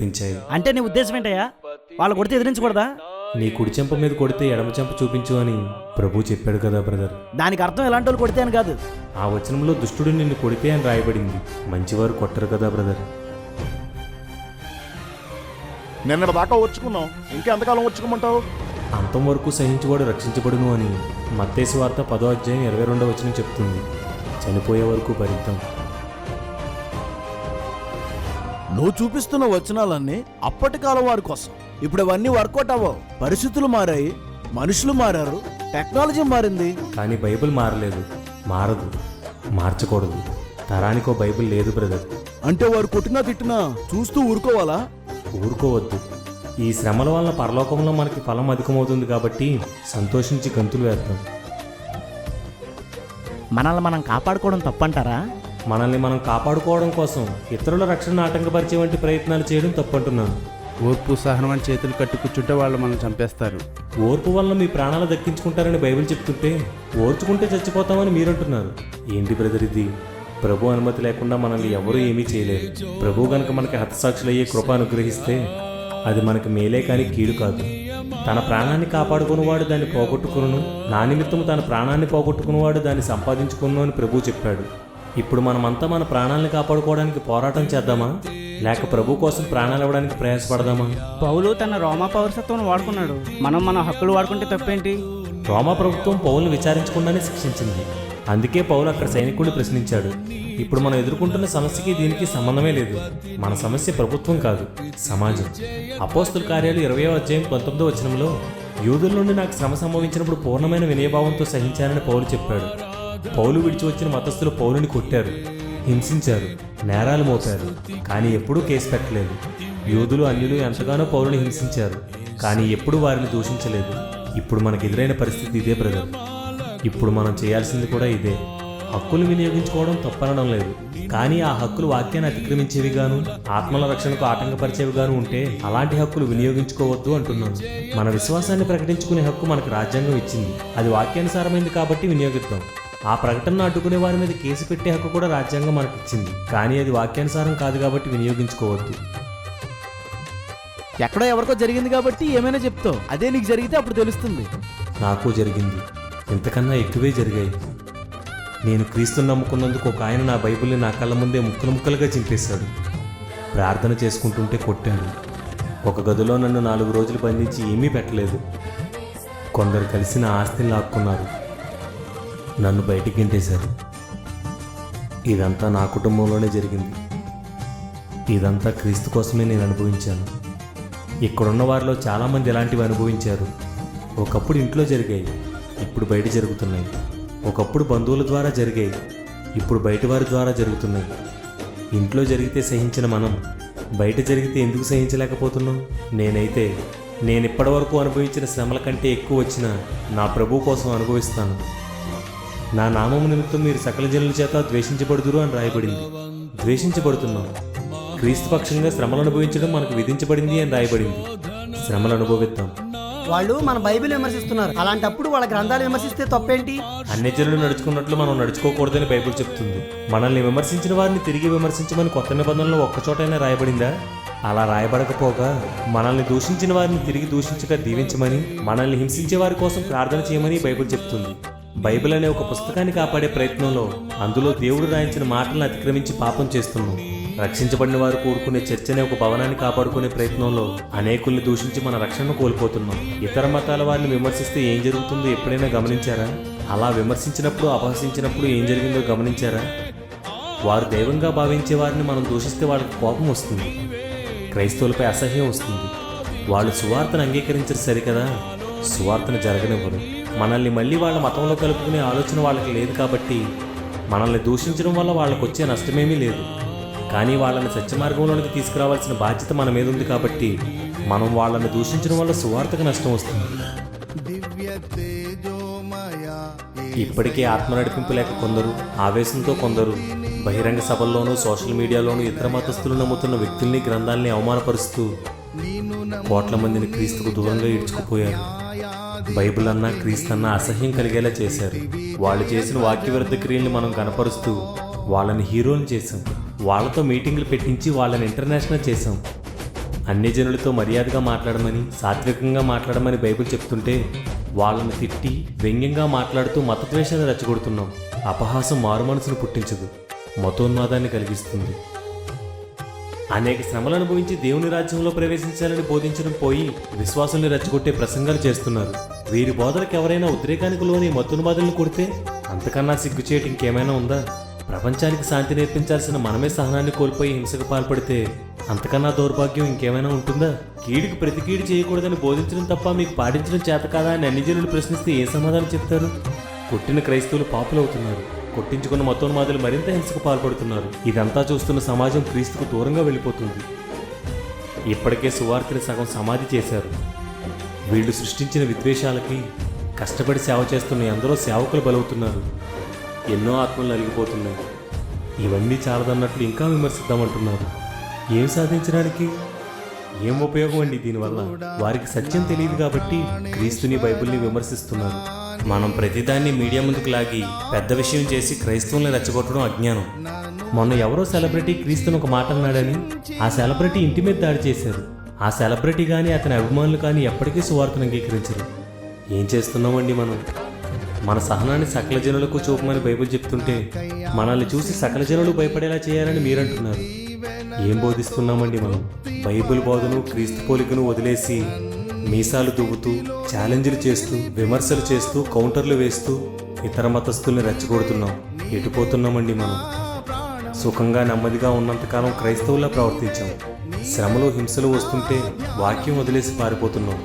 రేకెత్తించాయి. అంటే నీ ఉద్దేశం ఏంటయ్యా? వాళ్ళు కొడితే ఎదిరించకూడదా? నీ కుడి చెంప మీద కొడితే ఎడమ చెంప చూపించు అని ప్రభు చెప్పాడు కదా బ్రదర్. దానికి అర్థం ఎలాంటి వాళ్ళు కొడితే అని కాదు. ఆ వచనంలో దుష్టుడు నిన్ను కొడితే అని రాయబడింది, మంచివారు కొట్టరు కదా బ్రదర్. నిన్న దాకా వచ్చుకున్నాం, ఇంకెంతకాలం వచ్చుకోమంటావు? అంతం వరకు సహించువాడు రక్షించబడును అని మత్తయి సువార్త 10వ అధ్యాయం 22వ వచనం చెప్తుంది. చనిపోయే వరకు భరిద్దాం. నువ్వు చూపిస్తున్న వచనాలన్నీ అప్పటి కాలం వారి కోసం. ఇప్పుడు అవన్నీ వర్కౌట్ అవ్వవు. పరిస్థితులు మారాయి, మనుషులు మారారు, టెక్నాలజీ మారింది. కానీ బైబిల్ మారలేదు, మారదు, మార్చకూడదు. తరానికో బైబిల్ లేదు బ్రదర్. అంటే వారు కొట్టినా తిట్టినా చూస్తూ ఊరుకోవాలా? ఊరుకోవద్దు. ఈ శ్రమల వలన పరలోకంలో మనకి ఫలం అధికమవుతుంది కాబట్టి సంతోషించి గంతులు వేద్దాం. మనల్ని మనం కాపాడుకోవడం తప్పంటారా? మనల్ని మనం కాపాడుకోవడం కోసం ఇతరుల రక్షణను ఆటంకపరిచే వంటి ప్రయత్నాలు చేయడం తప్పంటున్నాను. ఓర్పు సహనం అని చేతులు కట్టి కూర్చుంటే వాళ్ళు మనం చంపేస్తారు. ఓర్పు వల్ల మీ ప్రాణాలు దక్కించుకుంటారని బైబిల్ చెప్తుంటే ఓర్చుకుంటే చచ్చిపోతామని మీరంటున్నారు. ఏంటి బ్రదర్ ఇది? ప్రభు అనుమతి లేకుండా మనల్ని ఎవరూ ఏమీ చేయలేరు. ప్రభు గనక మనకి హతసాక్షులయ్యే కృప అనుగ్రహిస్తే అది మనకి మేలే కానీ కీడు కాదు. తన ప్రాణాన్ని కాపాడుకున్నవాడు దాన్ని పోగొట్టుకును, నా నిమిత్తం తన ప్రాణాన్ని పోగొట్టుకున్నవాడు దాన్ని సంపాదించుకును అని ప్రభు చెప్పాడు. ఇప్పుడు మనమంతా మన ప్రాణాలను కాపాడుకోవడానికి పోరాటం చేద్దామా, లేక ప్రభు కోసం ప్రాణాలు ఇవ్వడానికి ప్రయాసపడదామా? పౌలు తన రోమా పౌరసత్వం వాడుకున్నాడు, మనం మన హక్కులు వాడుకుంటే తప్పేంటి? రోమా ప్రభుత్వం పౌలును విచారించకుండానే శిక్షించింది. అందుకే పౌలు అక్కడ సైనికుడిని ప్రశ్నించాడు. ఇప్పుడు మనం ఎదుర్కొంటున్న సమస్యకి దీనికి సంబంధమే లేదు. మన సమస్య ప్రభుత్వం కాదు, సమాజం. అపోస్తుల కార్యాలు 20వ అధ్యాయం 19వ వచనంలో యూదుల నుండి నాకు శ్రమ సంభవించినప్పుడు పూర్ణమైన వినయభావంతో సహించానని పౌలు చెప్పాడు. పౌలు విడిచి వచ్చిన మతస్థులు పౌలుని కొట్టారు, హింసించారు, నేరాలు మోపారు, కానీ ఎప్పుడూ కేసు పెట్టలేదు. యూదులు అన్యులు ఎంతగానో పౌలుని హింసించారు, కానీ ఎప్పుడూ వారిని దూషించలేదు. ఇప్పుడు మనకు ఎదురైన పరిస్థితి ఇదే బ్రదర్. ఇప్పుడు మనం చేయాల్సింది కూడా ఇదే. హక్కులు వినియోగించుకోవడం తప్పనడం లేదు, కానీ ఆ హక్కులు వాక్యాన్ని అతిక్రమించేవిగాను, ఆత్మల రక్షణకు ఆటంకపరిచేవిగాను ఉంటే అలాంటి హక్కులు వినియోగించుకోవద్దు అంటున్నాను. మన విశ్వాసాన్ని ప్రకటించుకునే హక్కు మనకు రాజ్యాంగం ఇచ్చింది. అది వాక్యానుసారమైంది కాబట్టి వినియోగిద్దాం. ఆ ప్రకటనను అడ్డుకునే వారి మీద కేసు పెట్టే హక్కు కూడా రాజ్యాంగం మనకిచ్చింది, కానీ అది వాక్యానుసారం కాదు కాబట్టి వినియోగించుకోవద్దు. ఎక్కడో ఎవరికో జరిగింది కాబట్టి ఏమైనా చెప్తావు. అదే నీకు జరిగితే అప్పుడు తెలుస్తుంది. నాకు జరిగింది, ఇంతకన్నా ఎక్కువే జరిగాయి. నేను క్రీస్తుని నమ్ముకున్నందుకు ఒక ఆయన నా బైబిల్ని నా కళ్ళ ముందే ముక్కలు ముక్కలుగా చింపేశాడు. ప్రార్థన చేసుకుంటుంటే కొట్టాడు. ఒక గదిలో నన్ను 4 రోజులు బంధించి ఏమీ పెట్టలేదు. కొందరు కలిసి నా ఆస్తిని లాక్కున్నారు, నన్ను బయటికి గెంటేశారు. ఇదంతా నా కుటుంబంలోనే జరిగింది. ఇదంతా క్రీస్తు కోసమే నేను అనుభవించాను. ఇక్కడున్న వారిలో చాలామంది ఇలాంటివి అనుభవించారు. ఒకప్పుడు ఇంట్లో జరిగాయి, ఇప్పుడు బయట జరుగుతున్నాయి. ఒకప్పుడు బంధువుల ద్వారా జరిగాయి, ఇప్పుడు బయట వారి ద్వారా జరుగుతున్నాయి. ఇంట్లో జరిగితే సహించిన మనం బయట జరిగితే ఎందుకు సహించలేకపోతున్నాం? నేనైతే నేను ఇప్పటివరకు అనుభవించిన శ్రమల కంటే ఎక్కువ వచ్చిన నా ప్రభు కోసం అనుభవిస్తాను. నా నామము నిమిత్తం మీరు సకల జనుల చేత ద్వేషించబడుదురు అని రాయబడింది. ద్వేషించబడుతున్నాం. క్రీస్తు పక్షంగా శ్రమలు అనుభవించడం మనకు విధించబడింది అని రాయబడింది. శ్రమలు అనుభవిద్దాం. వాళ్ళు మన బైబిల్ విమర్శిస్తున్నారు, అలాంటప్పుడు వాళ్ళ గ్రంథాలు విమర్శిస్తే తప్పేంటి? అన్యజనులు నడుచుకున్నట్లు మనం నడుచుకోకూడదని బైబిల్ చెప్తుంది. మనల్ని విమర్శించిన వారిని తిరిగి విమర్శించమని కొత్త నిబంధనలో ఒక్కచోటైనా రాయబడిందా? అలా రాయబడకపోగా మనల్ని దూషించిన వారిని తిరిగి దూషించక దీవించమని, మనల్ని హింసించే వారి కోసం ప్రార్థన చేయమని బైబిల్ చెప్తుంది. బైబిల్ అనే ఒక పుస్తకాన్ని కాపాడే ప్రయత్నంలో అందులో దేవుడు రాయించిన మాటలను అతిక్రమించి పాపం చేస్తున్నాం. రక్షించబడిన వారు కూడుకునే చర్చ అనే ఒక భవనాన్ని కాపాడుకునే ప్రయత్నంలో అనేకుల్ని దూషించి మన రక్షణను కోల్పోతున్నాం. ఇతర మతాల వారిని విమర్శిస్తే ఏం జరుగుతుందో ఎప్పుడైనా గమనించారా? అలా విమర్శించినప్పుడు, అపహసించినప్పుడు ఏం జరిగిందో గమనించారా? వారు దైవంగా భావించే వారిని మనం దూషిస్తే వాళ్ళకి కోపం వస్తుంది, క్రైస్తవులపై అసహ్యం వస్తుంది. వాళ్ళు సువార్తను అంగీకరించరు సరికదా, సువార్తను జరగనివ్వరు. మనల్ని మళ్ళీ వాళ్ళ మతంలో కలుపుకునే ఆలోచన వాళ్ళకి లేదు కాబట్టి మనల్ని దూషించడం వల్ల వాళ్ళకు వచ్చే నష్టమేమీ లేదు. కానీ వాళ్ళని సత్య మార్గంలోనికి తీసుకురావాల్సిన బాధ్యత మన మీద ఉంది కాబట్టి మనం వాళ్ళని దూషించడం వల్ల సువార్తకు నష్టం వస్తుంది. ఇప్పటికే ఆత్మ నడిపింపు లేక కొందరు, ఆవేశంతో కొందరు బహిరంగ సభల్లోనూ సోషల్ మీడియాలోనూ ఇతర మతస్థులు నమ్ముతున్న వ్యక్తుల్ని, గ్రంథాలని అవమానపరుస్తూ కోట్ల మందిని క్రీస్తుకు దూరంగా ఈడ్చుకుపోయారు. బైబిల్ అన్నా క్రీస్తు అన్నా అసహ్యం కలిగేలా చేశారు. వాళ్ళు చేసిన వాక్య విరుద్ధ క్రియల్ని మనం కనపరుస్తూ వాళ్ళని హీరోలు చేశాం. వాళ్ళతో మీటింగ్లు పెట్టించి వాళ్ళని ఇంటర్నేషనల్ చేశాం. అన్ని జనులతో మర్యాదగా మాట్లాడమని, సాత్వికంగా మాట్లాడమని బైబిల్ చెప్తుంటే వాళ్ళని తిట్టి వ్యంగ్యంగా మాట్లాడుతూ మతద్వేషాన్ని రెచ్చగొడుతున్నాం. అపహాసం మారు మనసును పుట్టించదు, మతోన్మాదాన్ని కలిగిస్తుంది. అనేక శ్రమలు అనుభవించి దేవుని రాజ్యంలో ప్రవేశించాలని బోధించడం పోయి విశ్వాసుల్ని రెచ్చగొట్టే ప్రసంగాలు చేస్తున్నారు. వీరి బోధలకు ఎవరైనా ఉద్రేకానికి లోని మతోన్మాదులను కొడితే అంతకన్నా సిగ్గుచేయటం ఇంకేమైనా ఉందా? ప్రపంచానికి శాంతి నేర్పించాల్సిన మనమే సహనాన్ని కోల్పోయి హింసకు పాల్పడితే అంతకన్నా దౌర్భాగ్యం ఇంకేమైనా ఉంటుందా? కీడుకు ప్రతి కీడు చేయకూడదని బోధించడం తప్ప మీకు పాటించడం చేత కాదా అని అన్ని జనులు ప్రశ్నిస్తే ఏ సమాధానం చెప్తారు? కొట్టిన క్రైస్తవులు పాపులవుతున్నారు, కొట్టించుకున్న మతోన్మాదులు మరింత హింసకు పాల్పడుతున్నారు. ఇదంతా చూస్తున్న సమాజం క్రీస్తుకు దూరంగా వెళ్ళిపోతుంది. ఇప్పటికే సువార్తని సగం సమాధి చేశారు. వీళ్ళు సృష్టించిన విద్వేషాలకి కష్టపడి సేవ చేస్తున్న ఎందరో సేవకులు బలవుతున్నారు. ఎన్నో ఆత్మలు నలిగిపోతున్నాయి. ఇవన్నీ చాలదన్నట్లు ఇంకా విమర్శిద్దామంటున్నారు. ఏం సాధించడానికి? ఏం ఉపయోగం అండి దీనివల్ల? వారికి సత్యం తెలియదు కాబట్టి క్రీస్తుని బైబిల్ని విమర్శిస్తున్నారు. మనం ప్రతిదాన్ని మీడియా ముందుకు లాగి పెద్ద విషయం చేసి క్రైస్తవుల్ని రెచ్చగొట్టడం అజ్ఞానం. మొన్న ఎవరో సెలబ్రిటీ క్రీస్తుని ఒక మాట అన్నాడని ఆ సెలబ్రిటీ ఇంటి మీద దాడి చేశారు. ఆ సెలబ్రిటీ కానీ అతని అభిమానులు కానీ ఎప్పటికీ సువార్తను అంగీకరించరు. ఏం చేస్తున్నామండి మనం? మన సహనాన్ని సకల జనులకు చూపమని బైబిల్ చెప్తుంటే మనల్ని చూసి సకల జనులు భయపడేలా చేయాలని మీరంటున్నారు. ఏం బోధిస్తున్నామండి మనం? బైబిల్ బోధను, క్రీస్తు పోలికను వదిలేసి మీసాలు దువ్వుతూ, ఛాలెంజ్లు చేస్తూ, విమర్శలు చేస్తూ, కౌంటర్లు వేస్తూ ఇతర మతస్థుల్ని రెచ్చగొడుతున్నాం. ఎటుపోతున్నామండి మనం? సుఖంగా నెమ్మదిగా ఉన్నంతకాలం క్రైస్తవుల్లా ప్రవర్తించాం. శ్రమలు, హింసలు వస్తుంటే వాక్యం వదిలేసి పారిపోతున్నాం.